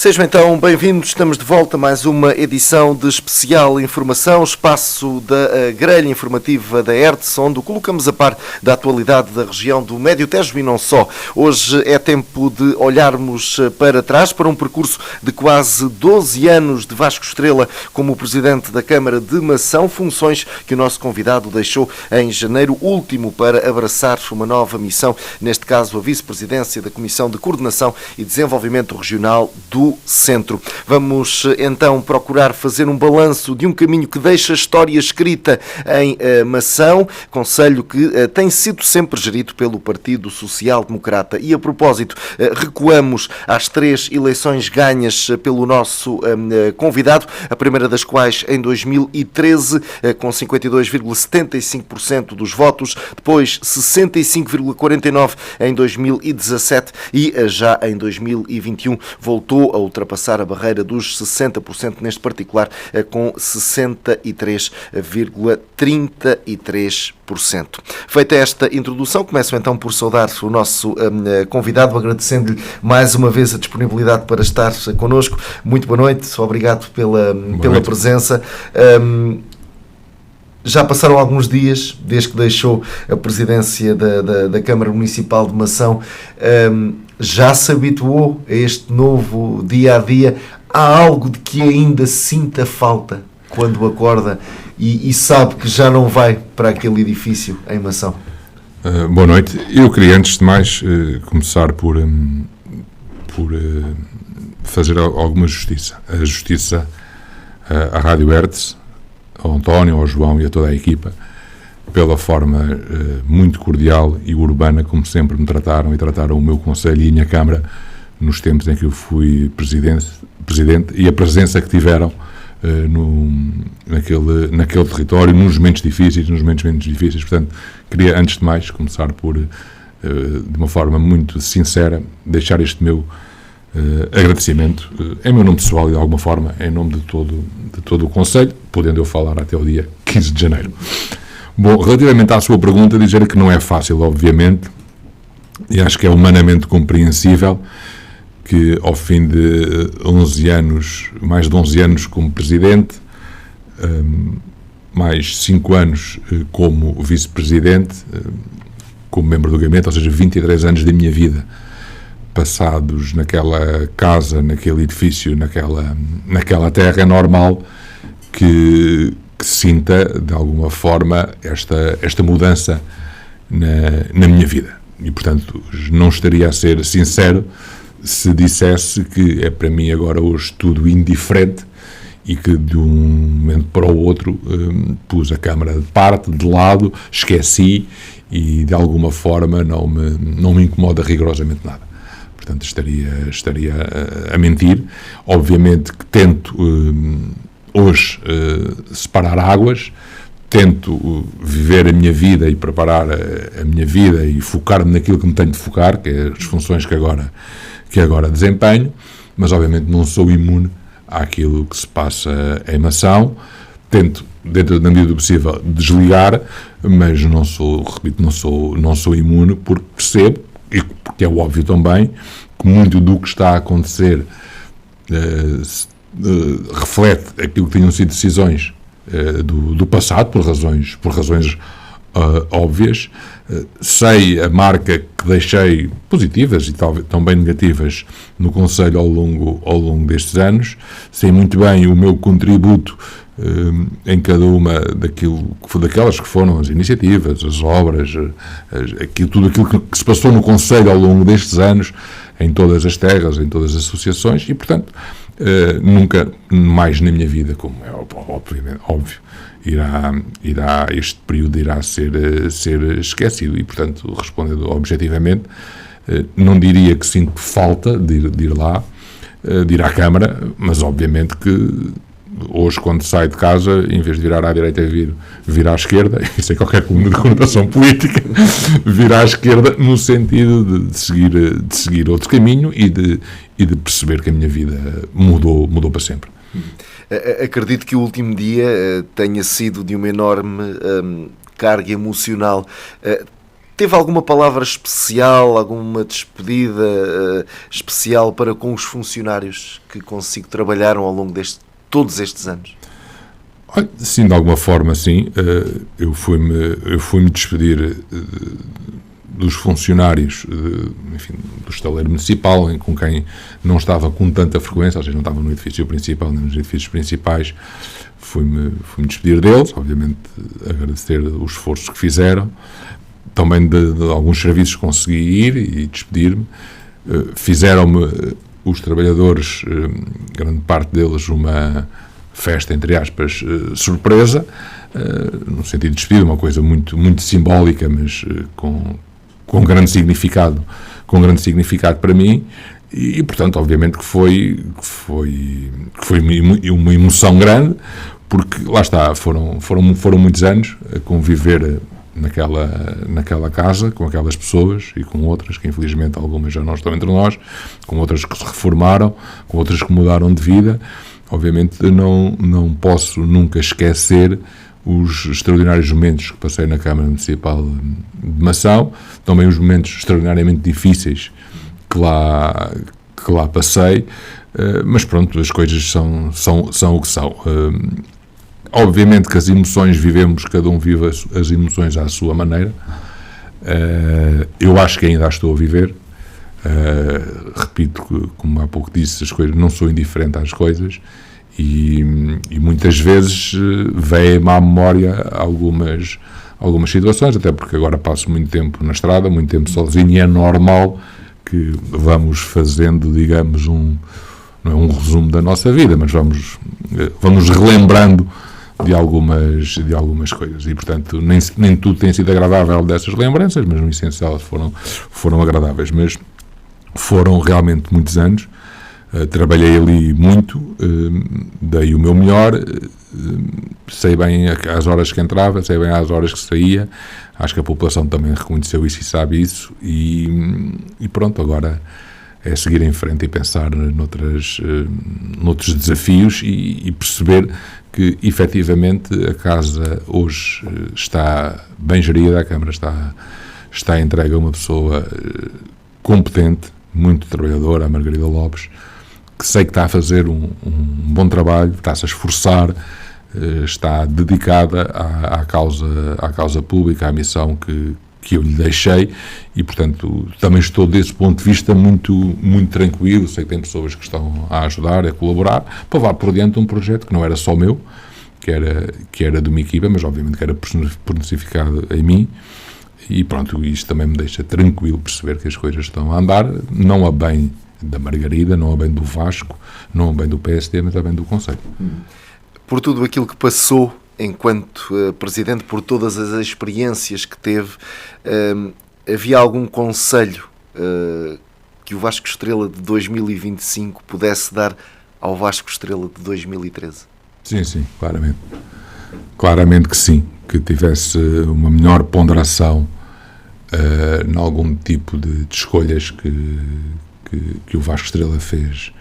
Sejam então bem-vindos, estamos de volta a mais uma edição de especial informação, espaço da grelha informativa da ERTS, onde colocamos a par da atualidade da região do Médio Tejo e não só. Hoje é tempo de olharmos para trás, para um percurso de quase 12 anos de Vasco Estrela como Presidente da Câmara de Mação, funções que o nosso convidado deixou em janeiro último para abraçar uma nova missão, neste caso a Vice-Presidência da Comissão de Coordenação e Desenvolvimento Regional do Centro. Vamos então procurar fazer um balanço de um caminho que deixa história escrita em Mação, concelho que tem sido sempre gerido pelo Partido Social Democrata. E a propósito, recuamos às 3 eleições ganhas pelo nosso convidado, a primeira das quais em 2013, com 52,75% dos votos, depois 65,49% em 2017 e já em 2021 voltou a ultrapassar a barreira dos 60%, neste particular com 63,33%. Feita esta introdução, começo então por saudar o nosso convidado, agradecendo-lhe mais uma vez a disponibilidade para estar connosco. Muito boa noite, obrigado pela presença. Já passaram alguns dias desde que deixou a presidência da Câmara Municipal de Mação. Já se habituou a este novo dia-a-dia? Há algo de que ainda sinta falta quando acorda e sabe que já não vai para aquele edifício em Mação? Boa noite. Eu queria, antes de mais, começar por fazer alguma justiça. A justiça à Rádio ERTS, ao António, ao João e a toda a equipa, pela forma muito cordial e urbana como sempre me trataram e trataram o meu Conselho e a minha Câmara nos tempos em que eu fui Presidente e a presença que tiveram naquele território, nos momentos difíceis, Portanto, queria, antes de mais, começar por, de uma forma muito sincera, deixar este meu agradecimento, em meu nome pessoal e de alguma forma, em nome de todo o Conselho, podendo eu falar até o dia 15 de janeiro. Bom, relativamente à sua pergunta, dizer que não é fácil, obviamente, e acho que é humanamente compreensível que ao fim de 11 anos, mais de 11 anos como Presidente, mais 5 anos como Vice-Presidente, como membro do gabinete, ou seja, 23 anos da minha vida passados naquela casa, naquele edifício, naquela terra, é normal que sinta, de alguma forma, esta mudança na minha vida. E, portanto, não estaria a ser sincero se dissesse que é para mim agora hoje tudo indiferente e que de um momento para o outro pus a Câmara de parte, de lado, esqueci e, de alguma forma, não me incomoda rigorosamente nada. Portanto, estaria a mentir. Obviamente que tento hoje separar águas, tento viver a minha vida e preparar a minha vida e focar-me naquilo que me tenho de focar, que é as funções que agora desempenho, mas obviamente não sou imune àquilo que se passa em Mação. Tento, dentro da medida do possível, desligar, mas não sou imune, porque percebo, e porque é óbvio também, que muito do que está a acontecer reflete aquilo que tenham sido decisões do passado, por razões óbvias. Sei a marca que deixei, positivas e também negativas, no Conselho ao longo destes anos. Sei muito bem o meu contributo em cada uma daquelas que foram as iniciativas, as obras, tudo aquilo que se passou no Conselho ao longo destes anos, em todas as terras, em todas as associações, e, portanto, nunca mais na minha vida, como é óbvio, este período irá ser esquecido. E, portanto, respondendo objetivamente, não diria que sinto falta de ir lá, de ir à Câmara, mas obviamente que hoje, quando saio de casa, em vez de virar à direita, vir à esquerda, isso é qualquer conotação política, vir à esquerda no sentido de seguir outro caminho e de perceber que a minha vida mudou para sempre. Acredito que o último dia tenha sido de uma enorme carga emocional. Teve alguma palavra especial, alguma despedida especial para com os funcionários que consigo trabalharam ao longo de todos estes anos? Sim, de alguma forma, sim. Eu fui-me despedir dos funcionários, enfim, do estaleiro municipal, com quem não estava com tanta frequência, ou seja, não estava no edifício principal, nem nos edifícios principais. Fui-me despedir deles, obviamente agradecer o esforço que fizeram. Também de alguns serviços consegui ir e despedir-me. Fizeram-me os trabalhadores, grande parte deles, uma festa, entre aspas, surpresa, no sentido de despedir, uma coisa muito, muito simbólica, mas com grande significado para mim, e portanto, obviamente que foi uma emoção grande, porque lá está, foram muitos anos a conviver naquela casa, com aquelas pessoas e com outras, que infelizmente algumas já não estão entre nós, com outras que se reformaram, com outras que mudaram de vida. Obviamente não posso nunca esquecer os extraordinários momentos que passei na Câmara Municipal de Mação, também os momentos extraordinariamente difíceis que lá passei, mas pronto, as coisas são o que são. Obviamente que as emoções vivemos, cada um vive as emoções à sua maneira. Eu acho que ainda as estou a viver. Repito que, como há pouco disse, as coisas, não sou indiferente às coisas e muitas vezes vêm-me à memória algumas situações, até porque agora passo muito tempo na estrada, muito tempo sozinho, e é normal que vamos fazendo, digamos, não é um resumo da nossa vida, mas vamos relembrando de algumas coisas, e portanto nem tudo tem sido agradável dessas lembranças, mas no essencial foram agradáveis, mas foram realmente muitos anos. Trabalhei ali muito, dei o meu melhor, sei bem as horas que entrava, sei bem as horas que saía. Acho que a população também reconheceu isso e sabe isso, e pronto, agora é seguir em frente e pensar noutros desafios e perceber que efetivamente a casa hoje está bem gerida, a Câmara está entregue a uma pessoa competente, muito trabalhadora, a Margarida Lopes, que sei que está a fazer um bom trabalho, está-se a esforçar, está dedicada à causa pública, à missão que eu lhe deixei, e portanto também estou desse ponto de vista muito, muito tranquilo. Sei que tem pessoas que estão a ajudar, a colaborar, para levar por diante um projeto que não era só meu, que era de uma equipa, mas obviamente que era personificado em mim. E pronto, isto também me deixa tranquilo perceber que as coisas estão a andar, não a bem da Margarida, não a bem do Vasco, não a bem do PSD, mas a bem do Conselho. Por tudo aquilo que passou enquanto Presidente, por todas as experiências que teve, havia algum conselho que o Vasco Estrela de 2025 pudesse dar ao Vasco Estrela de 2013? Sim, claramente. Claramente que sim, que tivesse uma melhor ponderação em algum tipo de escolhas que o Vasco Estrela fez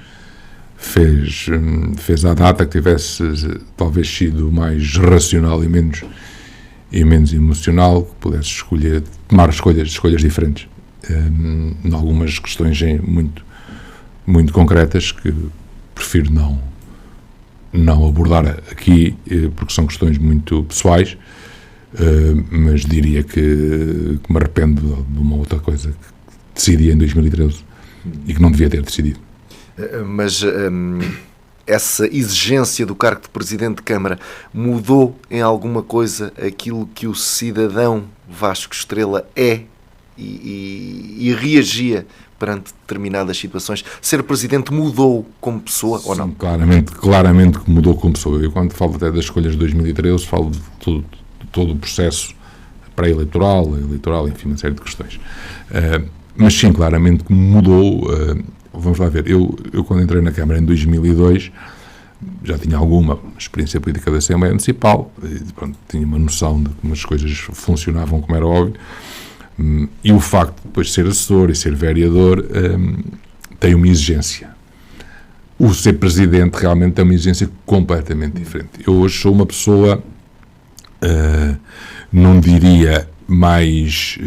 à data, que tivesse talvez sido mais racional e menos emocional, que pudesse tomar escolhas diferentes em algumas questões muito, muito concretas, que prefiro não abordar aqui, porque são questões muito pessoais, mas diria que me arrependo de uma outra coisa que decidi em 2013 e que não devia ter decidido. Mas essa exigência do cargo de Presidente de Câmara mudou em alguma coisa aquilo que o cidadão Vasco Estrela é e reagia perante determinadas situações? Ser Presidente mudou como pessoa? Sim, ou não? Claramente que mudou como pessoa. Eu, quando falo até das escolhas de 2013, falo de todo o processo pré-eleitoral, eleitoral, enfim, uma série de questões. Mas sim, claramente que mudou. Vamos lá ver, eu quando entrei na Câmara em 2002, já tinha alguma experiência política da Assembleia Municipal, e, pronto, tinha uma noção de como as coisas funcionavam, como era óbvio, e o facto de depois ser assessor e ser vereador tem uma exigência. O ser Presidente realmente tem uma exigência completamente diferente. Eu hoje sou uma pessoa, não diria mais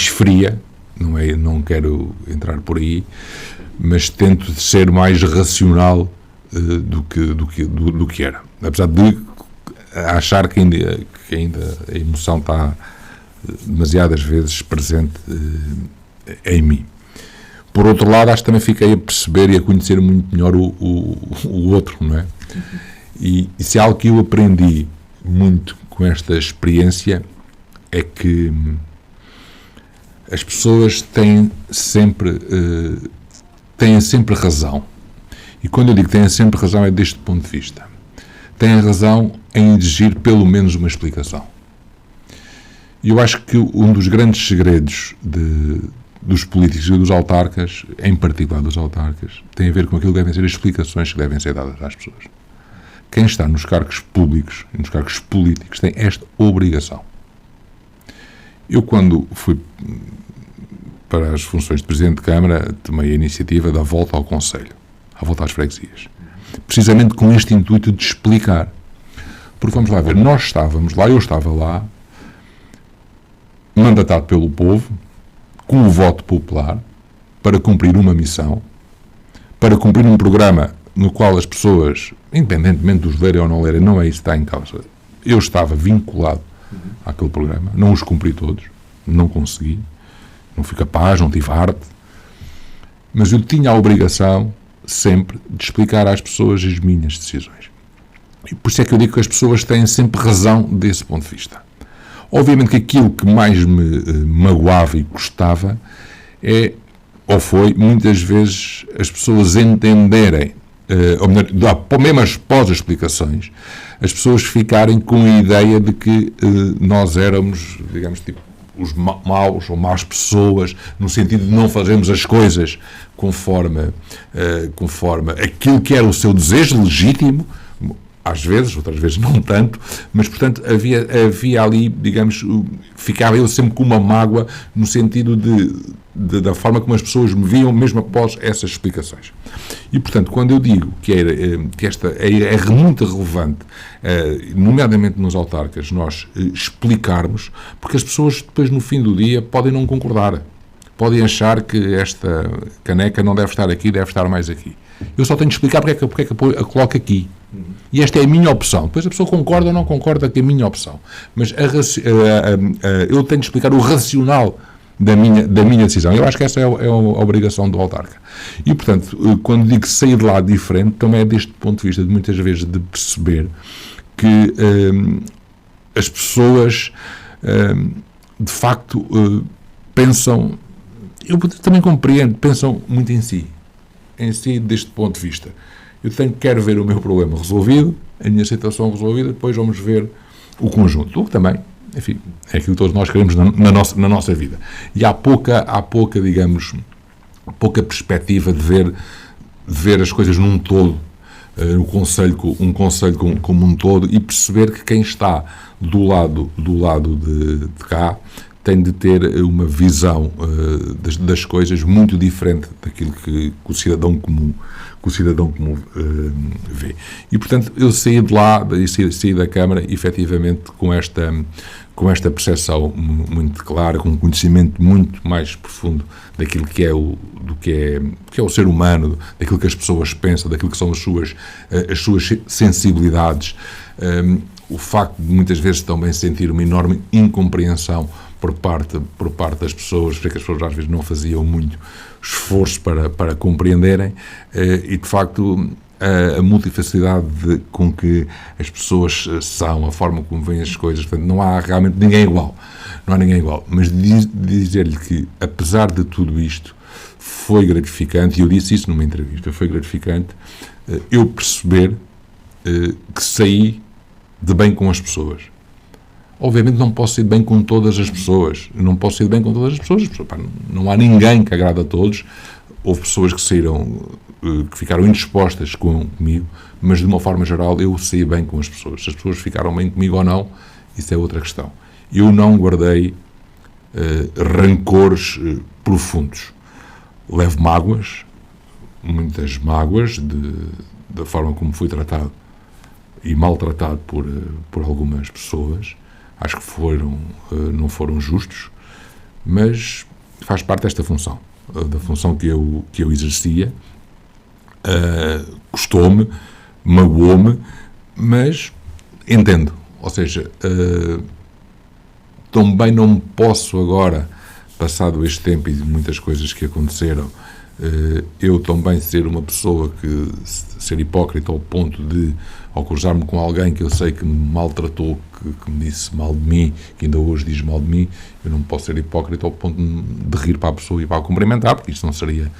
fria, não quero entrar por aí, mas tento ser mais racional do que era. Apesar de achar que ainda a emoção está demasiadas vezes presente em mim. Por outro lado, acho que também fiquei a perceber e a conhecer muito melhor o outro, não é? E se há algo que eu aprendi muito com esta experiência é que as pessoas têm sempre razão. E quando eu digo que têm sempre razão é deste ponto de vista. Têm razão em exigir pelo menos uma explicação. E eu acho que um dos grandes segredos dos políticos e dos autarcas, em particular dos autarcas, tem a ver com aquilo que devem ser as explicações que devem ser dadas às pessoas. Quem está nos cargos públicos e nos cargos políticos tem esta obrigação. Eu, quando fui para as funções de Presidente de Câmara, tomei a iniciativa da volta ao Conselho, à volta às freguesias. Precisamente com este intuito de explicar. Porque vamos lá ver, nós estávamos lá, eu estava lá, mandatado pelo povo, com o voto popular, para cumprir uma missão, para cumprir um programa no qual as pessoas, independentemente dos lerem ou não lerem, não é isso que está em causa. Eu estava vinculado àquele programa, não os cumpri todos, não consegui, não fui capaz, não tive arte, mas eu tinha a obrigação, sempre, de explicar às pessoas as minhas decisões. E por isso é que eu digo que as pessoas têm sempre razão desse ponto de vista. Obviamente que aquilo que mais me magoava e custava foi, muitas vezes, as pessoas entenderem, ou melhor, mesmo após as explicações, as pessoas ficarem com a ideia de que nós éramos, digamos, tipo, os maus ou más pessoas, no sentido de não fazermos as coisas conforme aquilo que era o seu desejo legítimo, às vezes, outras vezes não tanto, mas, portanto, havia ali, digamos, ficava eu sempre com uma mágoa no sentido da forma como as pessoas me viam, mesmo após essas explicações. E, portanto, quando eu digo que esta é muito relevante, nomeadamente nos autarcas, nós explicarmos, porque as pessoas depois, no fim do dia, podem não concordar. Podem achar que esta caneca não deve estar aqui, deve estar mais aqui. Eu só tenho de explicar porque é que a coloco aqui. E esta é a minha opção. Depois a pessoa concorda ou não concorda com a minha opção. Mas eu tenho de explicar o racional da minha decisão. Eu acho que essa é a obrigação do autarca. E, portanto, quando digo sair de lá diferente, também é deste ponto de vista, de muitas vezes, de perceber que as pessoas, de facto, pensam, eu também compreendo, pensam muito em si deste ponto de vista. Eu quero ver o meu problema resolvido, a minha situação resolvida, depois vamos ver o conjunto. O que também, enfim, é aquilo que todos nós queremos na nossa vida. E há pouca, digamos, pouca perspectiva de ver as coisas num todo, um conselho como um todo, e perceber que quem está do lado de cá tem de ter uma visão das coisas muito diferente daquilo que o cidadão comum vê. E, portanto, eu saí de lá, saí da Câmara, efetivamente, com esta percepção muito clara, com um conhecimento muito mais profundo daquilo que é o ser humano, daquilo que as pessoas pensam, daquilo que são as suas sensibilidades. O facto de muitas vezes também sentir uma enorme incompreensão por parte das pessoas, porque as pessoas às vezes não faziam muito esforço para compreenderem, e de facto a multifacesidade com que as pessoas são, a forma como veem as coisas, portanto, não há realmente ninguém igual, mas dizer-lhe que, apesar de tudo isto, foi gratificante, e eu disse isso numa entrevista, foi gratificante eu perceber que saí de bem com as pessoas. Obviamente não posso ir bem com todas as pessoas, não há ninguém que agrade a todos. Houve pessoas que ficaram indispostas comigo, mas de uma forma geral eu saí bem com as pessoas. Se as pessoas ficaram bem comigo ou não, isso é outra questão. Eu não guardei rancores profundos. Levo mágoas, muitas mágoas da forma como fui tratado e maltratado por algumas pessoas, acho que não foram justos, mas faz parte desta função, da função que eu exercia. Custou-me, magoou-me, mas entendo. Ou seja, também não posso agora, passado este tempo e de muitas coisas que aconteceram, eu também ser uma pessoa ser hipócrita ao ponto de, ao cruzar-me com alguém que eu sei que me maltratou, que me disse mal de mim, que ainda hoje diz mal de mim, eu não posso ser hipócrita ao ponto de rir para a pessoa e para a cumprimentar, porque isso não seria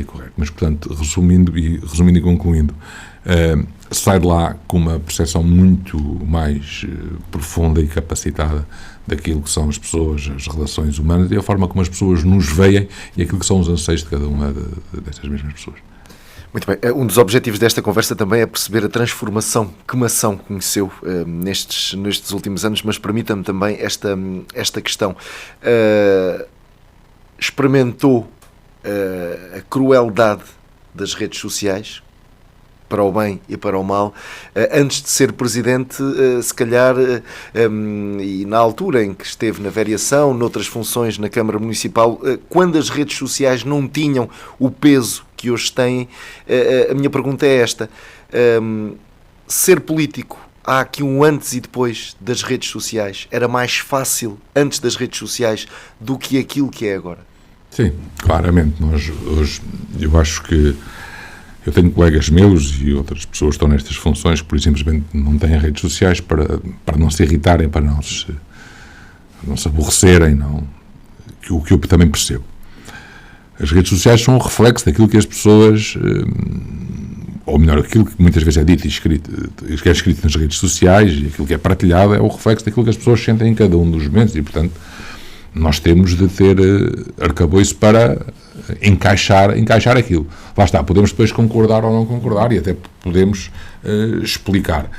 correto. Mas, portanto, resumindo e concluindo, sai de lá com uma percepção muito mais profunda e capacitada daquilo que são as pessoas, as relações humanas e a forma como as pessoas nos veem e aquilo que são os anseios de cada uma destas mesmas pessoas. Muito bem. Um dos objetivos desta conversa também é perceber a transformação que Mação conheceu nestes últimos anos, mas permita-me também esta questão. Experimentou a crueldade das redes sociais, para o bem e para o mal, antes de ser presidente, se calhar, e na altura em que esteve na variação, noutras funções na Câmara Municipal, quando as redes sociais não tinham o peso que hoje têm, a minha pergunta é esta: ser político, há aqui um antes e depois das redes sociais, era mais fácil antes das redes sociais do que aquilo que é agora? Sim, claramente. Nós hoje, eu acho que eu tenho colegas meus e outras pessoas que estão nestas funções que, por simplesmente, não têm redes sociais para não se irritarem, para não se aborrecerem, o que eu também percebo. As redes sociais são um reflexo daquilo que as pessoas, ou melhor, aquilo que muitas vezes é dito e escrito, que é escrito nas redes sociais e aquilo que é partilhado é o reflexo daquilo que as pessoas sentem em cada um dos momentos e, portanto, nós temos de ter arcabouço para encaixar aquilo. Lá está, podemos depois concordar ou não concordar e até podemos explicar.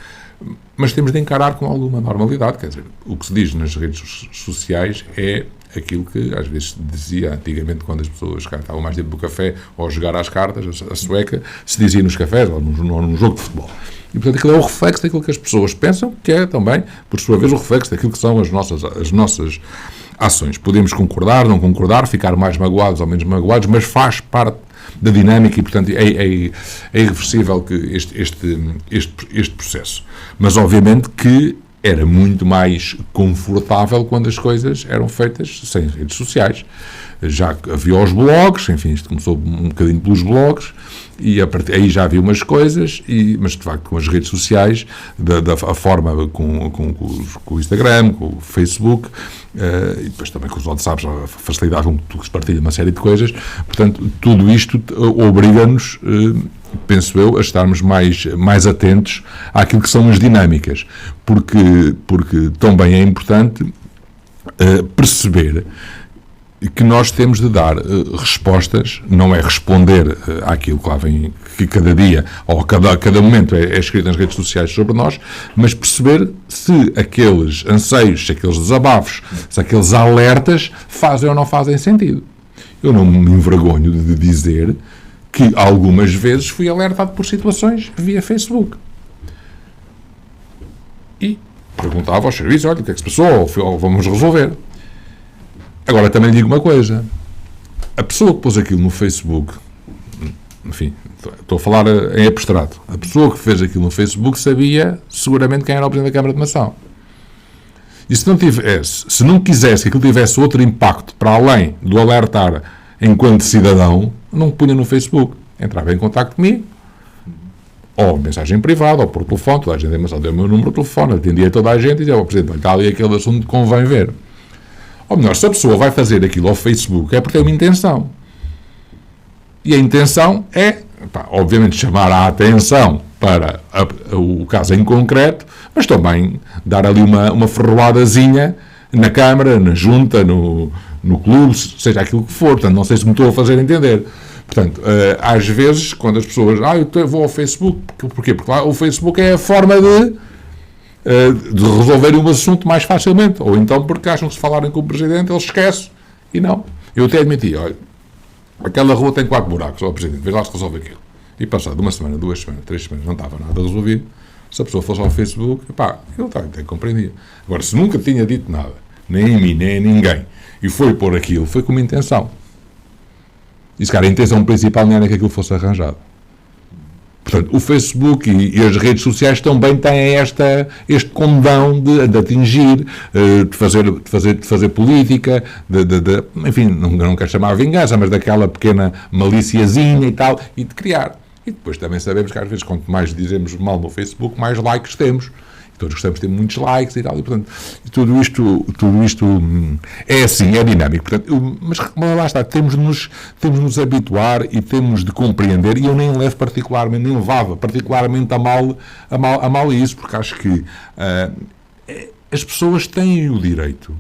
Mas temos de encarar com alguma normalidade, quer dizer, o que se diz nas redes sociais é aquilo que às vezes se dizia antigamente quando as pessoas estavam mais tempo no café ou a jogar às cartas, a sueca, se dizia nos cafés ou num jogo de futebol. E, portanto, aquilo é o reflexo daquilo que as pessoas pensam, que é também, por sua vez, o reflexo daquilo que são as nossas ações. Podemos concordar, não concordar, ficar mais magoados ou menos magoados, mas faz parte da dinâmica e, portanto, é irreversível que este processo. Mas, obviamente, que era muito mais confortável quando as coisas eram feitas sem redes sociais. Já havia os blogs, enfim, isto começou um bocadinho pelos blogs, e aí já havia umas coisas, mas de facto com as redes sociais, a forma com o Instagram, com o Facebook, e depois também com os WhatsApps, a facilidade com que se partilha uma série de coisas, portanto, tudo isto obriga-nos, penso eu, a estarmos mais atentos àquilo que são as dinâmicas, porque também é importante perceber que nós temos de dar respostas, não é responder àquilo que lá vem, que cada dia ou a cada momento é escrito nas redes sociais sobre nós, mas perceber se aqueles anseios, se aqueles desabafos, se aqueles alertas fazem ou não fazem sentido. Eu não me envergonho de dizer que algumas vezes fui alertado por situações via Facebook. E perguntava aos serviços, olha, o que é que se passou, ou vamos resolver. Agora, também lhe digo uma coisa. A pessoa que pôs aquilo no Facebook, enfim, estou a falar em abstrato, a pessoa que fez aquilo no Facebook sabia seguramente quem era o Presidente da Câmara de Mação. E se não quisesse que aquilo tivesse outro impacto para além do alertar enquanto cidadão, não punha no Facebook. Entrava em contacto comigo, ou mensagem privada, ou por telefone, toda a gente deu o meu número de telefone, atendia toda a gente e dizia, Presidente, está ali aquele assunto que convém ver. Ou melhor, se a pessoa vai fazer aquilo ao Facebook é porque tem uma intenção. E a intenção é, obviamente, chamar a atenção para o caso em concreto, mas também dar ali uma ferroadazinha na Câmara, na Junta, no clube, seja aquilo que for. Portanto, não sei se me estou a fazer entender. Portanto, às vezes, quando as pessoas... eu vou ao Facebook. Porquê? Porque lá o Facebook é a forma de resolverem um assunto mais facilmente, ou então porque acham que se falarem com o Presidente ele esquece, e não. Eu até admiti, olha, aquela rua tem 4 buracos, Presidente, veja lá se resolve aquilo. E passado uma semana, 2 semanas, 3 semanas, não estava nada resolvido, Se a pessoa fosse ao Facebook, eu até compreendia. Agora, se nunca tinha dito nada, nem a mim, nem a ninguém, e foi pôr aquilo, foi com uma intenção. E se calhar a intenção principal não era que aquilo fosse arranjado. Portanto, o Facebook e as redes sociais também têm este condão de atingir, de fazer política, enfim, não quero chamar a vingança, mas daquela pequena maliciazinha e tal, e de criar. E depois também sabemos que às vezes, quanto mais dizemos mal no Facebook, mais likes temos. E todos gostamos de ter muitos likes e tal, e portanto, tudo isto é assim, é dinâmico. Portanto, mas lá está, temos de nos habituar e temos de compreender, e eu nem levava particularmente a mal isso, porque acho que as pessoas têm o direito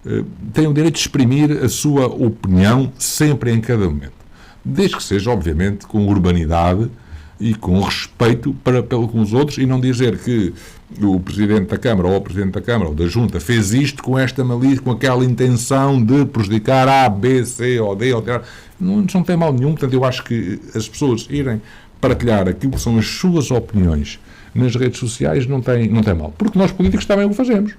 de exprimir a sua opinião sempre, em cada momento. Desde que seja, obviamente, com urbanidade e com respeito para com os outros, e não dizer que o Presidente da Câmara ou o Presidente da Câmara ou da Junta fez isto com esta malícia, com aquela intenção de prejudicar A, B, C ou D. Não tem mal nenhum. Portanto, eu acho que as pessoas irem partilhar aquilo que são as suas opiniões nas redes sociais não tem mal. Porque nós políticos também o fazemos.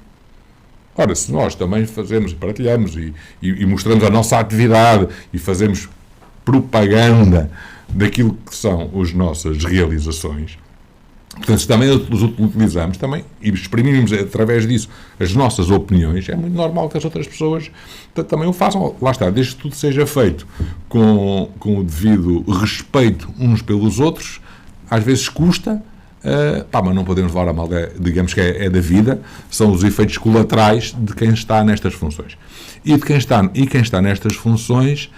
Ora, se nós também fazemos, partilhamos e mostramos a nossa atividade e fazemos propaganda daquilo que são as nossas realizações, portanto, se também os utilizamos também e exprimimos através disso as nossas opiniões, é muito normal que as outras pessoas também o façam. Lá está, desde que tudo seja feito com o devido respeito uns pelos outros. Às vezes custa, mas não podemos levar a mal, digamos que é da vida, são os efeitos colaterais de quem está nestas funções. E quem está nestas funções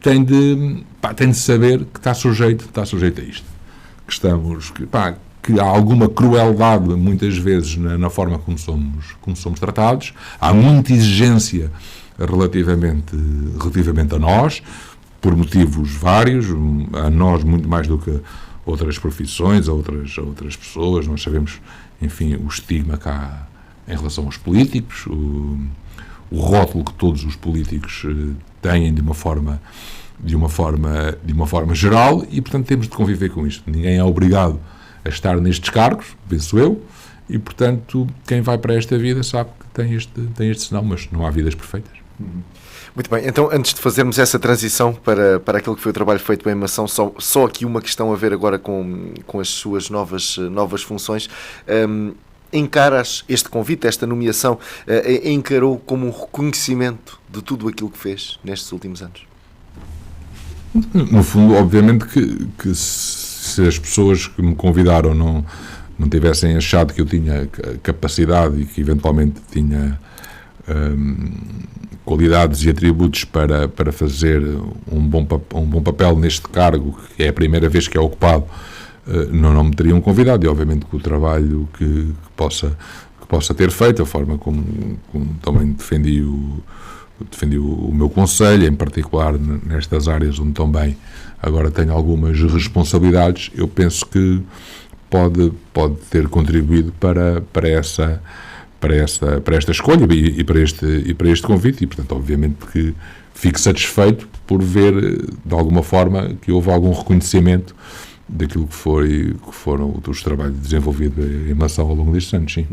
tem de saber que está sujeito a isto. Que há alguma crueldade, muitas vezes, na forma como somos tratados. Há muita exigência relativamente a nós, por motivos vários, a nós muito mais do que outras profissões, a outras pessoas. Nós sabemos, enfim, o estigma que há em relação aos políticos, o rótulo que todos os políticos têm de uma forma geral, e, portanto, temos de conviver com isto. Ninguém é obrigado a estar nestes cargos, penso eu, e, portanto, quem vai para esta vida sabe que tem este sinal, mas não há vidas perfeitas. Muito bem, então, antes de fazermos essa transição para aquilo que foi o trabalho feito em Mação, só aqui uma questão a ver agora com as suas novas funções. Encaras este convite, esta nomeação, encarou como um reconhecimento de tudo aquilo que fez nestes últimos anos? No fundo, obviamente que se as pessoas que me convidaram não tivessem achado que eu tinha capacidade e que eventualmente tinha qualidades e atributos para fazer um bom papel neste cargo, que é a primeira vez que é ocupado, não me teriam convidado. E obviamente que o trabalho que possa ter feito, a forma como também defendi o meu conselho, em particular nestas áreas onde também agora tenho algumas responsabilidades, eu penso que pode ter contribuído para esta escolha e para este convite, e, portanto, obviamente que fico satisfeito por ver, de alguma forma, que houve algum reconhecimento daquilo que foram os trabalhos desenvolvidos em Mação ao longo destes anos, sim.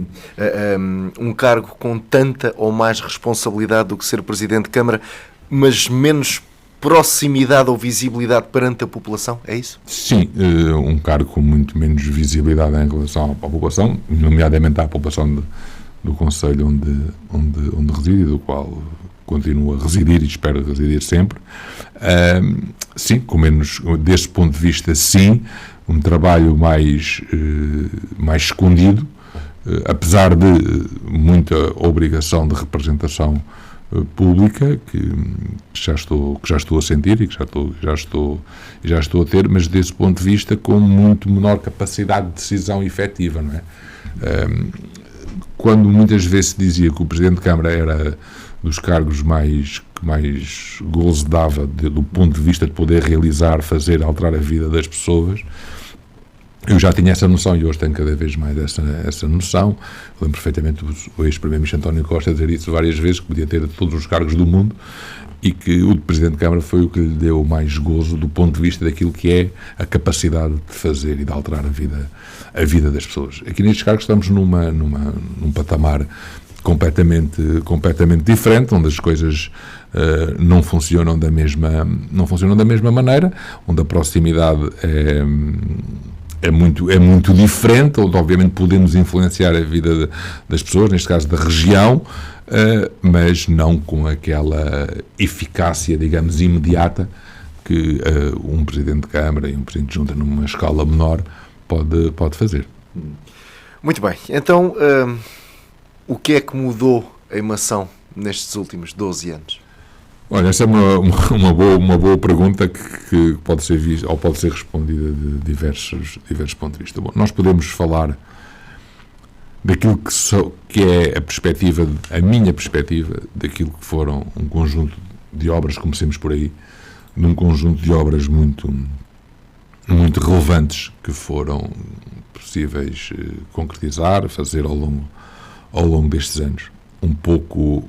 Um cargo com tanta ou mais responsabilidade do que ser Presidente de Câmara, mas menos proximidade ou visibilidade perante a população, é isso? Sim, um cargo com muito menos visibilidade em relação à população, nomeadamente à população do concelho onde reside, do qual continuo a residir e espero residir sempre. Sim, com menos, desse ponto de vista, sim, um trabalho mais escondido, apesar de muita obrigação de representação pública que já estou a sentir e que já estou a ter, mas desse ponto de vista com muito menor capacidade de decisão efetiva, não é? Quando muitas vezes se dizia que o Presidente de Câmara era dos cargos que mais gozo dava do ponto de vista de poder realizar, fazer, alterar a vida das pessoas, Eu já tinha essa noção e hoje tenho cada vez mais essa noção. Eu lembro perfeitamente o ex-primeiro-ministro António Costa dizer isso várias vezes, que podia ter todos os cargos do mundo e que o de Presidente de Câmara foi o que lhe deu mais gozo do ponto de vista daquilo que é a capacidade de fazer e de alterar a vida das pessoas. Aqui nestes cargos estamos num patamar completamente diferente, onde as coisas não funcionam da mesma maneira, onde a proximidade é muito diferente, onde obviamente podemos influenciar a vida das pessoas, neste caso da região, mas não com aquela eficácia, digamos, imediata que um Presidente de Câmara e um Presidente de Junta numa escala menor pode fazer. Muito bem. Então, o que é que mudou em Mação nestes últimos 12 anos? Olha, essa é uma boa pergunta que pode ser vista ou pode ser respondida de diversos pontos de vista. Bom, nós podemos falar daquilo que é a minha perspectiva, daquilo que foram um conjunto de obras, comecemos por aí, de um conjunto de obras muito relevantes que foram possíveis concretizar, fazer ao longo destes anos. Um pouco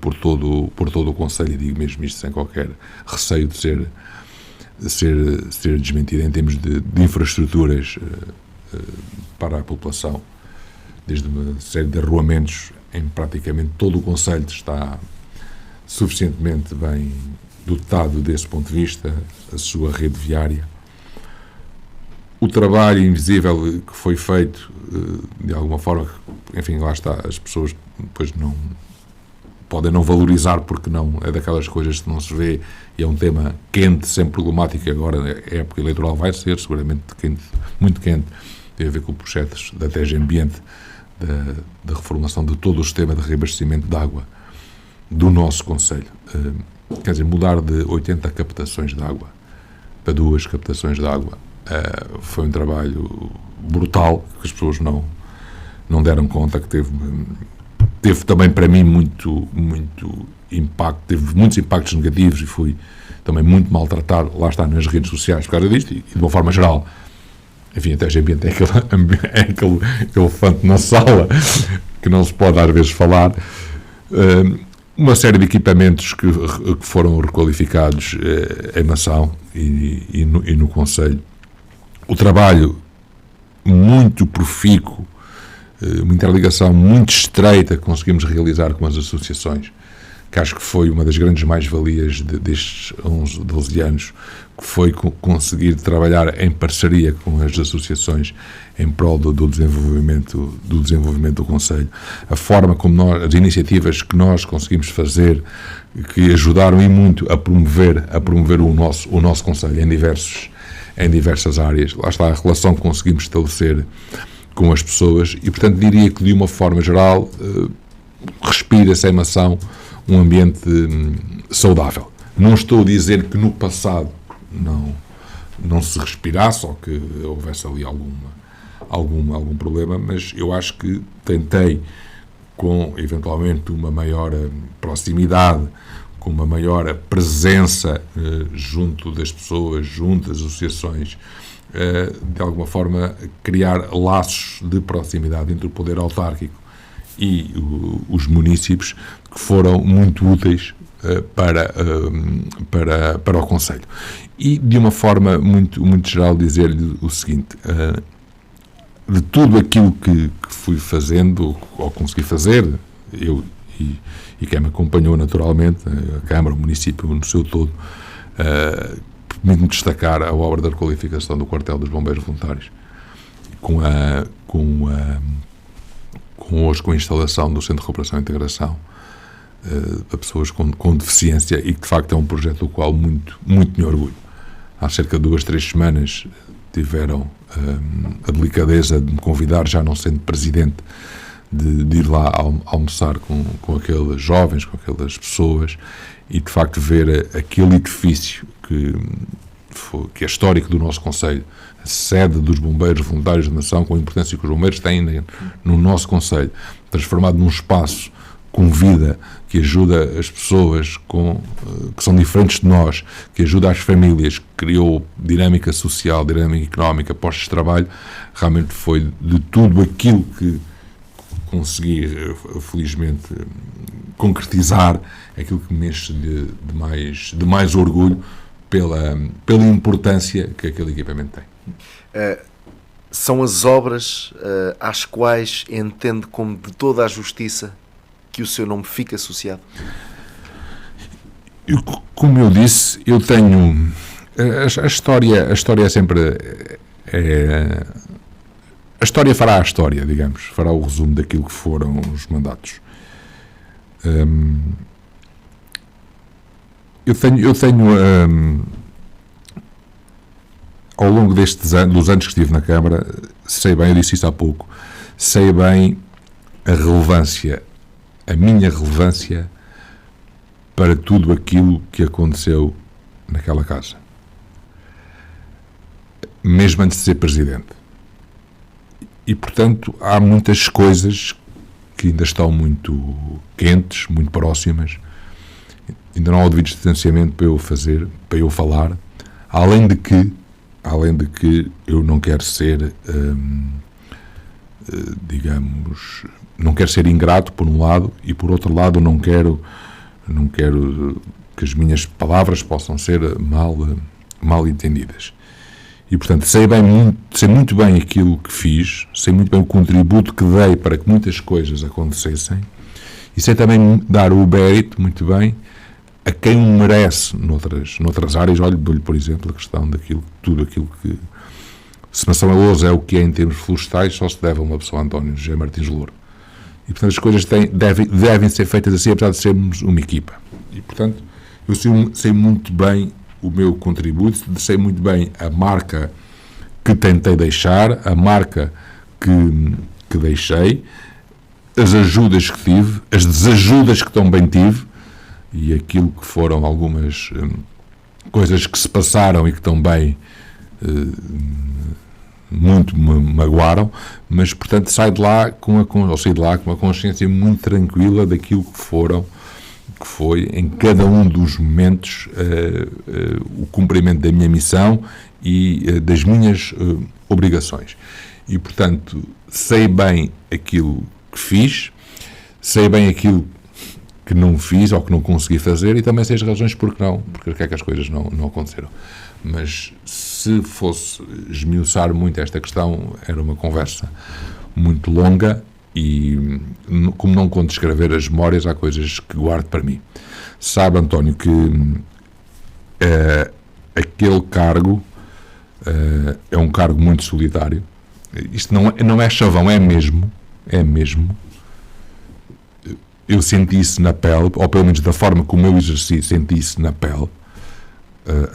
por todo o Conselho, e digo mesmo isto sem qualquer receio de ser desmentido, em termos de infraestruturas para a população, desde uma série de arruamentos em praticamente todo o Conselho está suficientemente bem dotado desse ponto de vista, a sua rede viária. O trabalho invisível que foi feito, de alguma forma, enfim, lá está, as pessoas depois podem não valorizar porque não é daquelas coisas que não se vê e é um tema quente, sempre problemático. Agora a época eleitoral vai ser seguramente quente, muito quente, tem a ver com processos da TEG Ambiente, da reformulação de todo o sistema de reabastecimento de água do nosso Conselho. Quer dizer, mudar de 80 captações de água para 2 captações de água foi um trabalho brutal, que as pessoas não deram conta, que teve também para mim muito impacto, teve muitos impactos negativos e fui também muito maltratado, lá está, nas redes sociais por causa disto e de uma forma geral. Enfim, até a ambiente é aquele elefante na sala que não se pode às vezes falar. Uma série de equipamentos que foram requalificados em Mação e no Conselho. O trabalho muito profícuo, uma interligação muito estreita que conseguimos realizar com as associações, que acho que foi uma das grandes mais-valias destes 11, 12 anos, que foi conseguir trabalhar em parceria com as associações em prol do desenvolvimento do Conselho. A forma como as iniciativas que nós conseguimos fazer, que ajudaram e muito a promover o nosso Conselho em diversas áreas. Lá está a relação que conseguimos estabelecer com as pessoas e, portanto, diria que de uma forma geral respira-se em Mação um ambiente saudável. Não estou a dizer que no passado não se respirasse ou que houvesse ali algum problema, mas eu acho que tentei, com eventualmente uma maior proximidade, com uma maior presença junto das pessoas, junto das associações, de alguma forma criar laços de proximidade entre o poder autárquico e os municípios, que foram muito úteis para o Conselho. E, de uma forma muito geral, dizer-lhe o seguinte: de tudo aquilo que fui fazendo, ou consegui fazer, eu e quem me acompanhou naturalmente, a Câmara, o município no seu todo, permite-me destacar a obra da requalificação do quartel dos Bombeiros Voluntários, com a instalação do Centro de Recuperação e Integração para pessoas com deficiência, e que de facto é um projeto do qual muito me orgulho. Há cerca de 2, 3 semanas tiveram a delicadeza de me convidar, já não sendo presidente, de ir lá almoçar com aqueles jovens, com aquelas pessoas, e de facto ver aquele edifício que é histórico do nosso Conselho, a sede dos Bombeiros Voluntários da Nação, com a importância que os bombeiros têm no nosso Conselho, transformado num espaço com vida, que ajuda as pessoas que são diferentes de nós, que ajuda as famílias, que criou dinâmica social, dinâmica económica, postos de trabalho, realmente foi de tudo aquilo que consegui, felizmente, concretizar, aquilo que me enche de mais orgulho pela importância que aquele equipamento tem. São as obras às quais entende como de toda a justiça que o seu nome fica associado? Como eu disse, eu tenho... A história é sempre... A história fará a história, digamos. Fará o resumo daquilo que foram os mandatos. Eu tenho ao longo dos anos que estive na Câmara, sei bem, eu disse isso há pouco, sei bem a minha relevância para tudo aquilo que aconteceu naquela casa. Mesmo antes de ser Presidente. E, portanto, há muitas coisas que ainda estão muito quentes, muito próximas. Ainda não há o devido distanciamento para eu falar, além de que eu não quero ser, digamos, não quero ser ingrato por um lado, e por outro lado não quero que as minhas palavras possam ser mal entendidas. E, portanto, sei muito bem aquilo que fiz, sei muito bem o contributo que dei para que muitas coisas acontecessem, e sei também dar o mérito, muito bem, a quem o merece noutras áreas. Olho-lhe, por exemplo, a questão tudo aquilo que... Se Mação é Lousa é o que é em termos florestais, só se deve a uma pessoa, António José Martins Louro. E, portanto, as coisas devem ser feitas assim, apesar de sermos uma equipa. E, portanto, eu sei muito bem o meu contributo, sei muito bem a marca que tentei deixar, a marca que deixei, as ajudas que tive, as desajudas que também tive, e aquilo que foram algumas coisas que se passaram e que também muito me magoaram, mas, portanto, saí de lá com uma consciência muito tranquila daquilo que foi em cada um dos momentos o cumprimento da minha missão e das minhas obrigações. E, portanto, sei bem aquilo que fiz, sei bem aquilo que não fiz ou que não consegui fazer, e também sei as razões porque é que as coisas não aconteceram. Mas se fosse esmiuçar muito esta questão, era uma conversa muito longa, e como não conto escrever as memórias, há coisas que guardo para mim. Sabe, António, que aquele cargo é um cargo muito solitário. Isto não é chavão, é mesmo. Eu senti isso na pele, ou pelo menos da forma como eu exerci, senti isso na pele.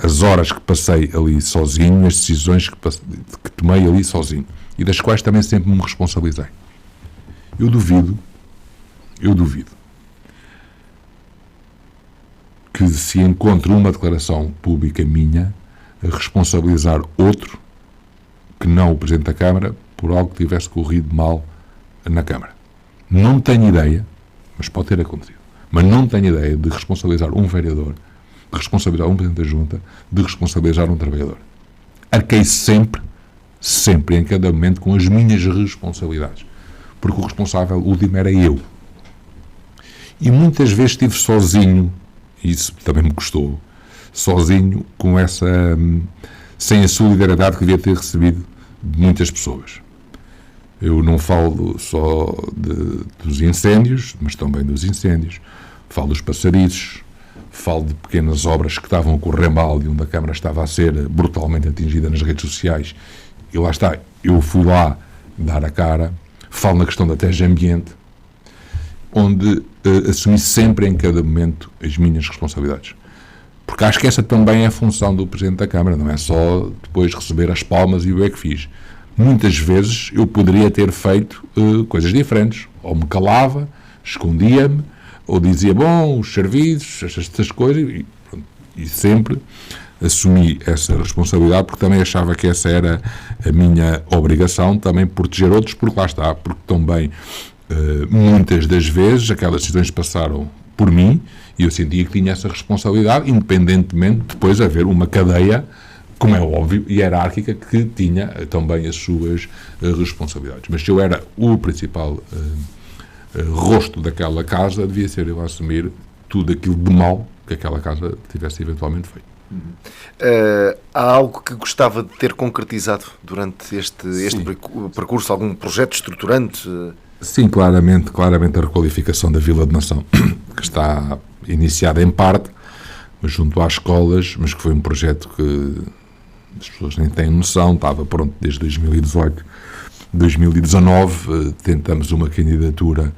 As horas que passei ali sozinho, as decisões que tomei ali sozinho, e das quais também sempre me responsabilizei. Eu duvido que se encontre uma declaração pública minha a responsabilizar outro que não o Presidente da Câmara por algo que tivesse corrido mal na Câmara. Não tenho ideia, mas pode ter acontecido, mas não tenho ideia de responsabilizar um vereador, de responsabilizar um Presidente da Junta, de responsabilizar um trabalhador. Arquei sempre, em cada momento, com as minhas responsabilidades, porque o responsável último era eu. E muitas vezes estive sozinho, e isso também me custou, sozinho, sem a solidariedade que devia ter recebido de muitas pessoas. Eu não falo só dos incêndios, mas também dos incêndios. Falo dos passariços, falo de pequenas obras que estavam a correr mal e onde a Câmara estava a ser brutalmente atingida nas redes sociais. E lá está, eu fui lá dar a cara. Falo na questão da TEG Ambiente, onde assumi sempre em cada momento as minhas responsabilidades. Porque acho que essa também é a função do Presidente da Câmara, não é só depois receber as palmas e o é que fiz. Muitas vezes eu poderia ter feito coisas diferentes. Ou me calava, escondia-me, ou dizia, bom, os serviços, estas coisas, e sempre assumi essa responsabilidade, porque também achava que essa era a minha obrigação, também proteger outros, porque lá está, porque também Muitas das vezes aquelas decisões passaram por mim e eu sentia que tinha essa responsabilidade, independentemente de depois haver uma cadeia, como é óbvio, hierárquica, que tinha também as suas responsabilidades. Mas se eu era o principal rosto daquela casa, devia ser eu a assumir tudo aquilo de mal que aquela casa tivesse eventualmente feito. Há algo que gostava de ter concretizado durante este percurso, algum projeto estruturante? Sim, claramente a requalificação da Vila de Mação, que está iniciada em parte, mas junto às escolas, mas que foi um projeto que as pessoas nem têm noção, estava pronto desde 2018. 2019 tentamos uma candidatura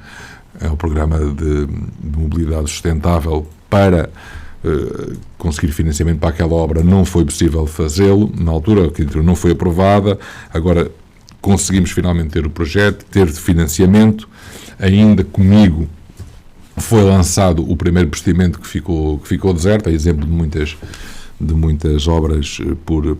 ao programa de mobilidade sustentável para conseguir financiamento para aquela obra. Não foi possível fazê-lo na altura, a candidatura não foi aprovada. Agora conseguimos finalmente ter o projeto, ter financiamento. Ainda comigo foi lançado o primeiro procedimento que ficou deserto, é exemplo de muitas obras por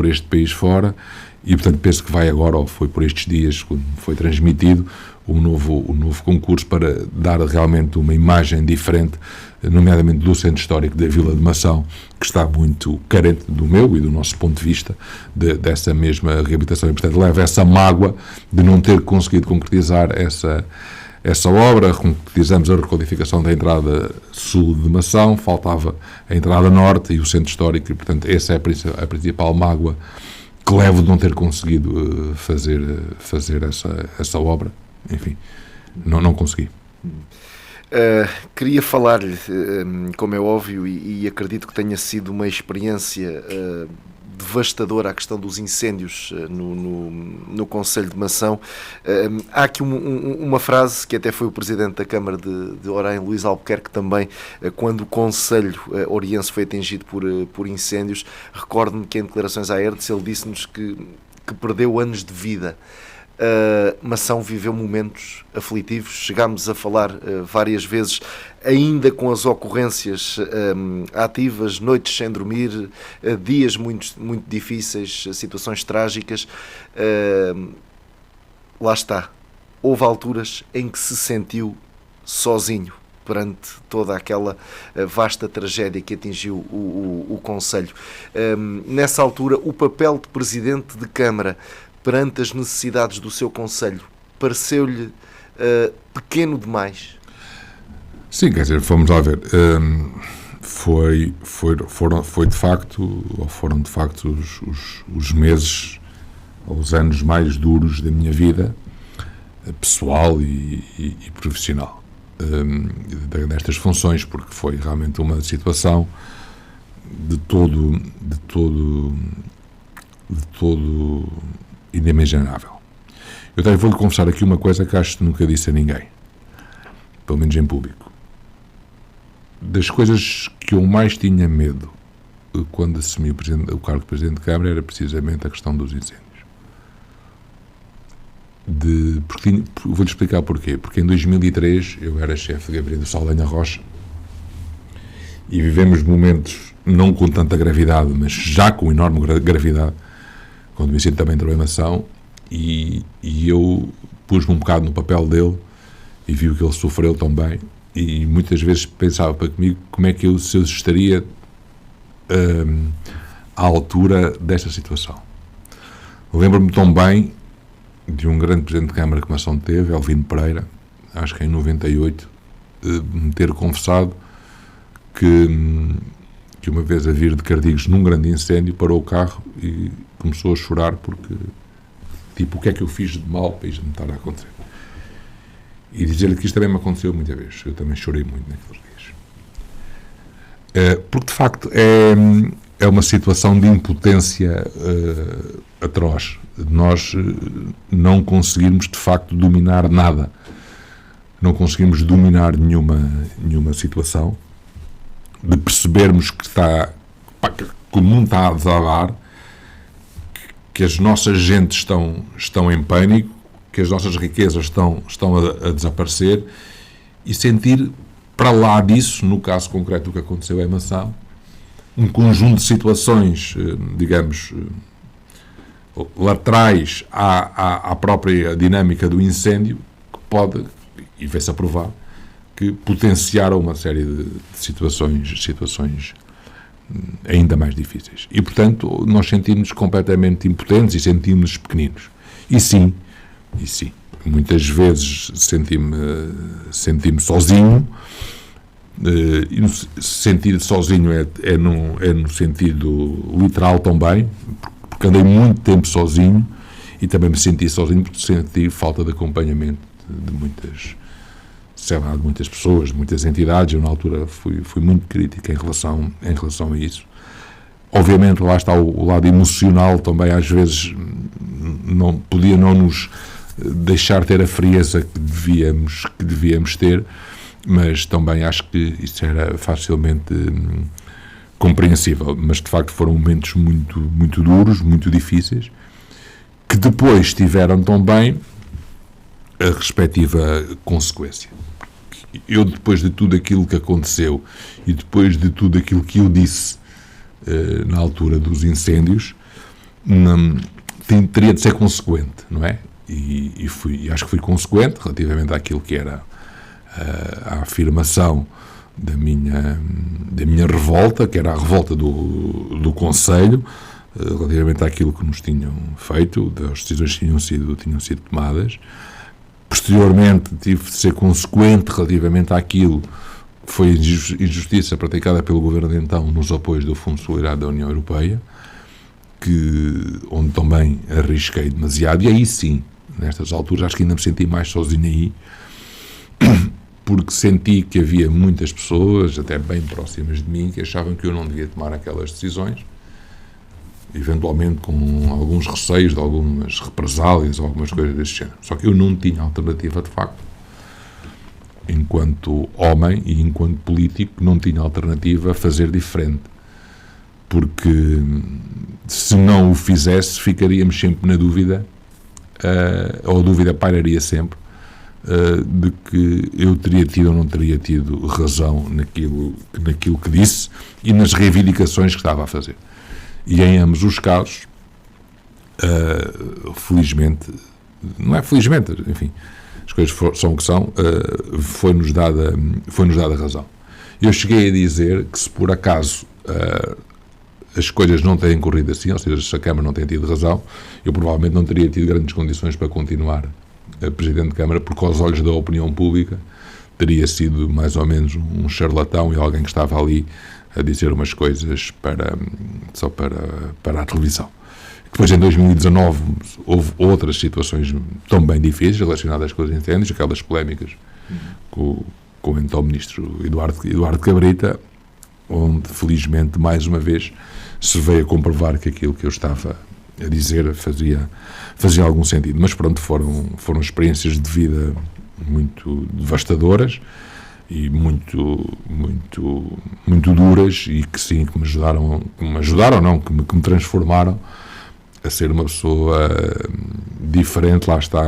este país fora, e portanto penso que vai agora, ou foi por estes dias, quando foi transmitido o novo concurso para dar realmente uma imagem diferente, nomeadamente do centro histórico da Vila de Mação, que está muito carente do meu e do nosso ponto de vista dessa mesma reabilitação, e portanto leva essa mágoa de não ter conseguido concretizar essa obra. Concretizamos a requalificação da entrada sul de Mação, faltava a entrada norte e o centro histórico, e portanto essa é a principal mágoa que levo de não ter conseguido fazer essa obra. Enfim, não consegui. Queria falar-lhe, como é óbvio, e acredito que tenha sido uma experiência devastadora a questão dos incêndios no Concelho de Mação. Há aqui uma frase que até foi o Presidente da Câmara de Orem, Luís Albuquerque, também, quando o Concelho oriense foi atingido por incêndios. Recordo-me que em declarações à Erdes ele disse-nos que perdeu anos de vida. Mação viveu momentos aflitivos, chegámos a falar várias vezes, ainda com as ocorrências ativas, noites sem dormir, dias muito, muito difíceis, situações trágicas. Lá está, houve alturas em que se sentiu sozinho perante toda aquela vasta tragédia que atingiu o Concelho. Nessa altura, o papel de Presidente de Câmara perante as necessidades do seu Concelho, pareceu-lhe pequeno demais? Sim, quer dizer, vamos lá ver. Foram de facto os meses, os anos mais duros da minha vida, pessoal e profissional, nestas funções, porque foi realmente uma situação de todo inimaginável. Eu também vou-lhe confessar aqui uma coisa que acho que nunca disse a ninguém, pelo menos em público. Das coisas que eu mais tinha medo quando assumi o cargo de Presidente de Câmara era precisamente a questão dos incêndios. Vou-lhe explicar porquê. Porque em 2003 eu era chefe de gabinete do Saldanha Rocha e vivemos momentos não com tanta gravidade, mas já com enorme gravidade, quando o incêndio também entrou em Mação, e eu pus-me um bocado no papel dele e vi o que ele sofreu também, e muitas vezes pensava para comigo como é que eu estaria à altura desta situação. Lembro-me tão bem de um grande Presidente de Câmara que Mação teve, Elvino Pereira, acho que em 98, me ter confessado que uma vez a vir de Cardigos num grande incêndio, parou o carro e começou a chorar porque, tipo, o que é que eu fiz de mal para isto me estar a acontecer? E dizer-lhe que isto também me aconteceu muitas vezes. Eu também chorei muito naqueles dias. Porque, de facto, é uma situação de impotência atroz. Nós não conseguirmos, de facto, dominar nada. Não conseguimos dominar nenhuma situação. De percebermos que o mundo está a desabar, que as nossas gentes estão em pânico, que as nossas riquezas estão a desaparecer, e sentir, para lá disso, no caso concreto do que aconteceu em Mação, um conjunto de situações, digamos, laterais à própria dinâmica do incêndio, que pode, e vê-se a provar, que potenciaram uma série de situações ainda mais difíceis. E, portanto, nós sentimos completamente impotentes e sentimos pequeninos. E sim, muitas vezes senti-me sozinho, e sentir sozinho é no sentido literal também, porque andei muito tempo sozinho e também me senti sozinho porque senti falta de acompanhamento de muitas pessoas, de muitas entidades. Eu, na altura, fui muito crítico em relação a isso. Obviamente, lá está o lado emocional também, às vezes, podia não nos deixar ter a frieza que devíamos ter, mas também acho que isso era facilmente compreensível. Mas, de facto, foram momentos muito, muito duros, muito difíceis, que depois tiveram também a respectiva consequência. Eu, depois de tudo aquilo que aconteceu e depois de tudo aquilo que eu disse na altura dos incêndios, teria de ser consequente, não é? E acho que fui consequente relativamente àquilo que era a afirmação da minha revolta, que era a revolta do Conselho, relativamente àquilo que nos tinham feito, das decisões que tinham sido tomadas. Posteriormente, tive de ser consequente relativamente àquilo que foi a injustiça praticada pelo governo de então nos apoios do Fundo de Solidariedade da União Europeia, onde também arrisquei demasiado, e aí sim, nestas alturas, acho que ainda me senti mais sozinho aí, porque senti que havia muitas pessoas, até bem próximas de mim, que achavam que eu não devia tomar aquelas decisões, eventualmente com alguns receios de algumas represálias ou algumas coisas desse género. Só que eu não tinha alternativa, de facto. Enquanto homem e enquanto político, não tinha alternativa a fazer diferente. Porque se não o fizesse, ficaríamos sempre na dúvida, ou a dúvida pairaria sempre, de que eu teria tido ou não teria tido razão naquilo que disse e nas reivindicações que estava a fazer. E em ambos os casos, felizmente, não é felizmente, enfim, as coisas são o que são, foi-nos dada razão. Eu cheguei a dizer que se por acaso as coisas não têm corrido assim, ou seja, se a Câmara não tem tido razão, eu provavelmente não teria tido grandes condições para continuar Presidente de Câmara, porque aos olhos da opinião pública teria sido mais ou menos um charlatão e alguém que estava ali a dizer umas coisas só para a televisão. Depois, em 2019, houve outras situações também difíceis relacionadas com os incêndios, aquelas polémicas com o então ministro Eduardo Cabrita, onde, felizmente, mais uma vez, se veio a comprovar que aquilo que eu estava a dizer fazia algum sentido. Mas, pronto, foram experiências de vida muito devastadoras e muito duras, e que sim, que me transformaram a ser uma pessoa diferente. Lá está,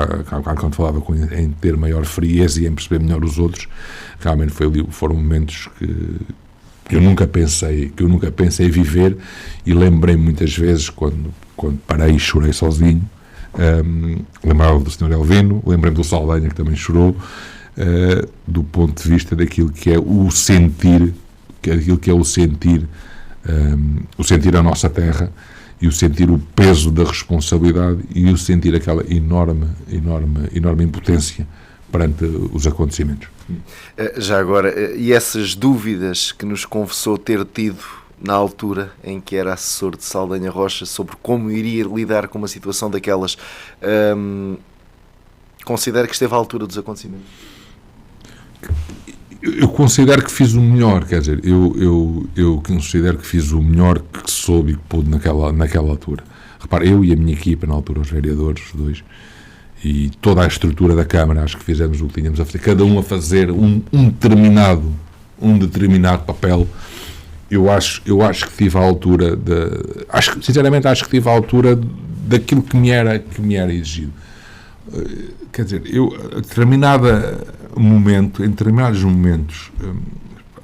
quando falava em ter maior frieza e em perceber melhor os outros, realmente foram momentos que eu nunca pensei viver, e lembrei muitas vezes quando parei e chorei sozinho, lembrava do Sr. Elvino, lembrei-me do Saldanha, que também chorou, do ponto de vista daquilo que é o sentir, o sentir a nossa terra, e o sentir o peso da responsabilidade, e o sentir aquela enorme impotência perante os acontecimentos. Já agora, e essas dúvidas que nos confessou ter tido na altura em que era assessor de Saldanha Rocha sobre como iria lidar com uma situação daquelas, considera que esteve à altura dos acontecimentos? Eu considero que fiz o melhor, quer dizer, eu considero que fiz o melhor que soube e que pude naquela altura. Repare, eu e a minha equipa, na altura, os vereadores, os dois, e toda a estrutura da Câmara, acho que fizemos o que tínhamos a fazer, cada um a fazer um determinado papel. Eu acho que estive à altura sinceramente acho que estive à altura daquilo que me era exigido. Quer dizer, em determinados momentos,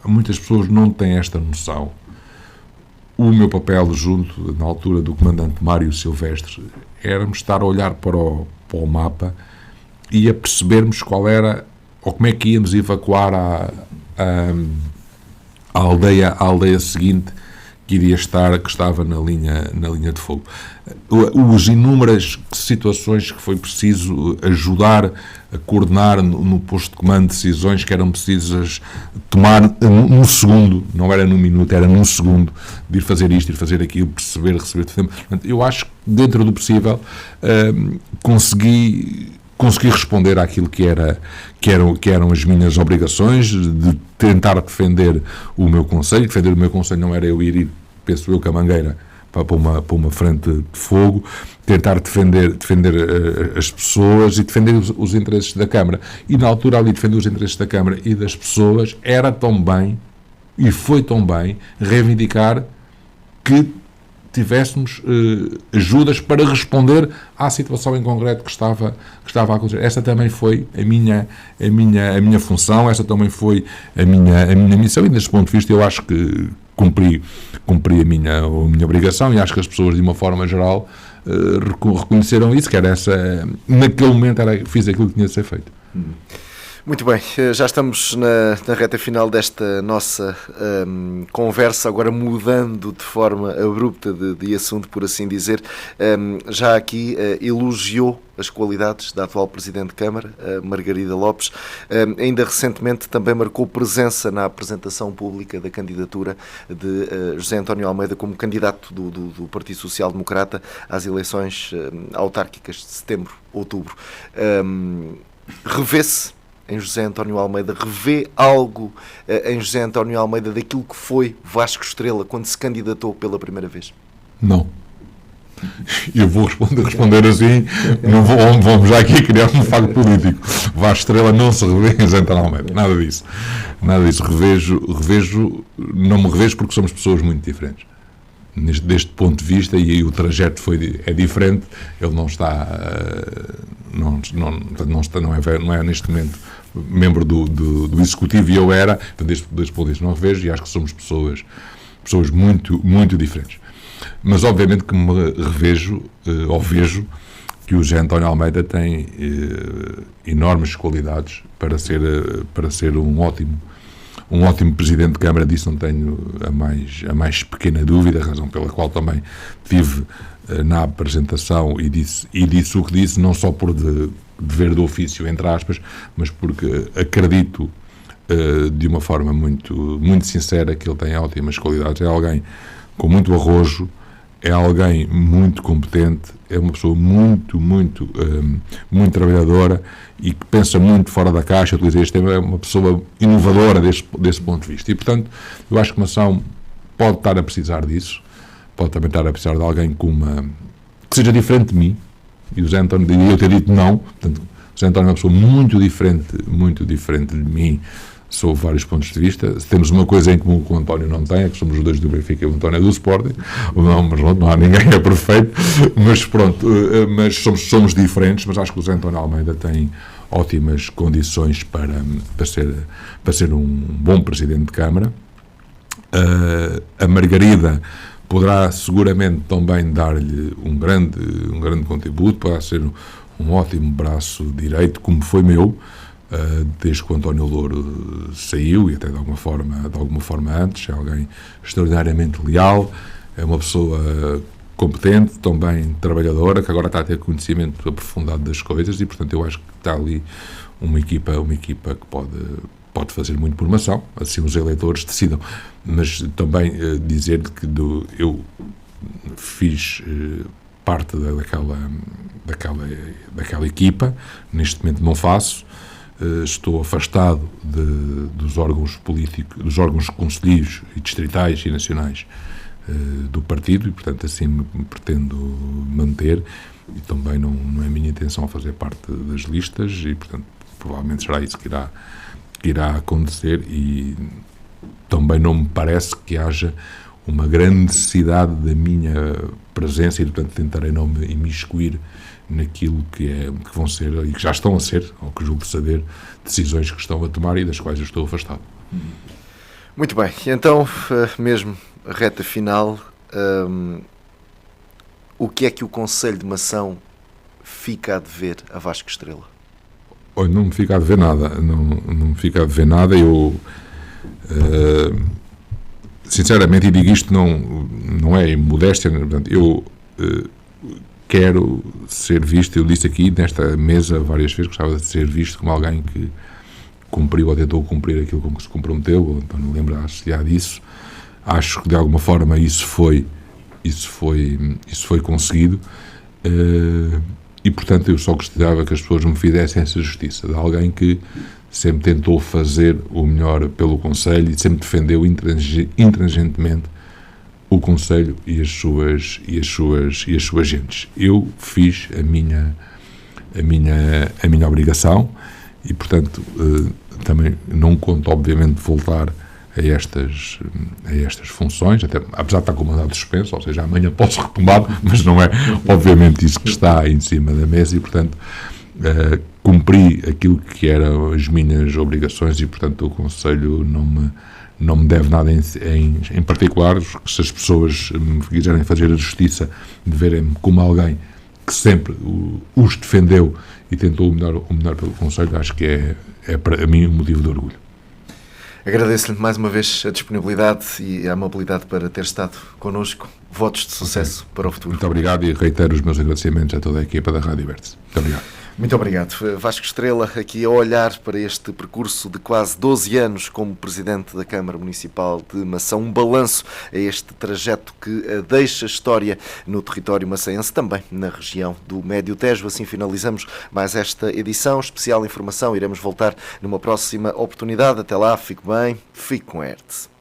muitas pessoas não têm esta noção. O meu papel junto, na altura, do comandante Mário Silvestre, era-me estar a olhar para o mapa e a percebermos qual era, ou como é que íamos evacuar a aldeia seguinte que estava na linha de fogo. As inúmeras situações que foi preciso ajudar a coordenar no posto de comando, decisões que eram precisas tomar num segundo, não era num minuto, era num segundo, de ir fazer isto, ir fazer aquilo, perceber, receber. Portanto, eu acho que dentro do possível consegui responder àquilo que eram as minhas obrigações, de tentar defender o meu concelho. Defender o meu concelho não era eu ir, penso eu, com a mangueira para uma frente de fogo, tentar defender as pessoas e defender os interesses da Câmara. E na altura ali defender os interesses da Câmara e das pessoas era tão bem, e foi tão bem, reivindicar que tivéssemos ajudas para responder à situação em concreto que estava a acontecer. Essa também foi a minha função, essa também foi a minha missão, e desse ponto de vista eu acho que cumpri a minha obrigação, e acho que as pessoas, de uma forma geral, reconheceram isso, que era naquele momento fiz aquilo que tinha de ser feito. Muito bem, já estamos na reta final desta nossa conversa, agora mudando de forma abrupta de assunto, por assim dizer. Já aqui elogiou as qualidades da atual Presidente de Câmara, Margarida Lopes. Ainda recentemente também marcou presença na apresentação pública da candidatura de José António Almeida como candidato do Partido Social Democrata às eleições autárquicas de setembro, outubro. Revê-se em José António Almeida, revê algo em José António Almeida daquilo que foi Vasco Estrela quando se candidatou pela primeira vez? Não. Eu vou responder assim, não vamos já aqui criar um facto político. Vasco Estrela não se revê em José António Almeida, nada disso. Não me revejo porque somos pessoas muito diferentes. Deste ponto de vista, e o trajeto é diferente, ele não está, não é neste momento membro do Executivo, e eu era, deste ponto de vista não revejo, e acho que somos pessoas muito, muito diferentes. Mas obviamente que me revejo, ou vejo, que o José António Almeida tem enormes qualidades para ser um ótimo Presidente de Câmara. Disso não tenho a mais pequena dúvida, a razão pela qual também tive na apresentação e disse o que disse, não só por dever de ofício, entre aspas, mas porque acredito de uma forma muito, muito sincera que ele tem ótimas qualidades. É alguém com muito arrojo, é alguém muito competente, é uma pessoa muito, muito, muito trabalhadora e que pensa muito fora da caixa. Utilizei este tema, é uma pessoa inovadora desse ponto de vista. E, portanto, eu acho que uma ação pode estar a precisar disso, pode também estar a precisar de alguém que seja diferente de mim. E o José António, eu ter dito não, portanto, o José António é uma pessoa muito diferente de mim, sob vários pontos de vista. Temos uma coisa em comum que o António não tem, é que somos os dois do Benfica e o António é do Sporting. Não há ninguém é perfeito, mas pronto, mas somos diferentes, mas acho que o José António Almeida tem ótimas condições para ser um bom Presidente de Câmara. A Margarida poderá seguramente também dar-lhe um grande contributo, para ser um ótimo braço direito, como foi meu, desde que o António Louro saiu, e até de alguma forma antes. É alguém extraordinariamente leal, é uma pessoa competente, também trabalhadora, que agora está a ter conhecimento aprofundado das coisas, e portanto eu acho que está ali uma equipa que pode fazer muito por uma ação, assim os eleitores decidam. Mas também dizer que eu fiz parte daquela equipa, neste momento não faço. Estou afastado dos órgãos políticos, dos órgãos conselhos e distritais e nacionais do partido, e portanto assim me pretendo manter, e também não é minha intenção fazer parte das listas, e portanto provavelmente será isso que irá acontecer, e também não me parece que haja uma grande necessidade da minha presença, e portanto tentarei não me imiscuir naquilo que vão ser, e que já estão a ser, ou que julgo saber, decisões que estão a tomar e das quais eu estou afastado. Muito bem, então, mesmo a reta final, o que é que o Conselho de Mação fica a dever a Vasco Estrela? Olha, não me fica a dever nada, não me fica a dever nada. Eu, sinceramente, e digo isto não é modéstia, portanto, eu quero ser visto, eu disse aqui nesta mesa várias vezes, gostava de ser visto como alguém que cumpriu ou tentou cumprir aquilo com que se comprometeu. O António lembrar-se-á disso. Acho que de alguma forma isso foi conseguido, e portanto eu só gostava que as pessoas me fizessem essa justiça, de alguém que sempre tentou fazer o melhor pelo Conselho e sempre defendeu intransigentemente o Conselho e as suas gentes. Eu fiz a minha obrigação e, portanto, também não conto, obviamente, voltar a estas funções, até, apesar de estar com o mandato suspenso, ou seja, amanhã posso retomar, mas não é, obviamente, isso que está em cima da mesa e, portanto, cumpri aquilo que eram as minhas obrigações e, portanto, o Conselho não me deve nada em particular. Se as pessoas me quiserem fazer a justiça de verem-me como alguém que sempre os defendeu e tentou o melhor pelo Conselho, acho que é para mim um motivo de orgulho. Agradeço-lhe mais uma vez a disponibilidade e a amabilidade para ter estado connosco. Votos de sucesso para o futuro. Muito obrigado e reitero os meus agradecimentos a toda a equipa da Rádio Vértice. Muito obrigado. Muito obrigado. Vasco Estrela, aqui a olhar para este percurso de quase 12 anos como Presidente da Câmara Municipal de Mação, um balanço a este trajeto que deixa história no território maçaense, também na região do Médio Tejo. Assim finalizamos mais esta edição. Especial informação, iremos voltar numa próxima oportunidade. Até lá, fique bem, fique com a ERTE.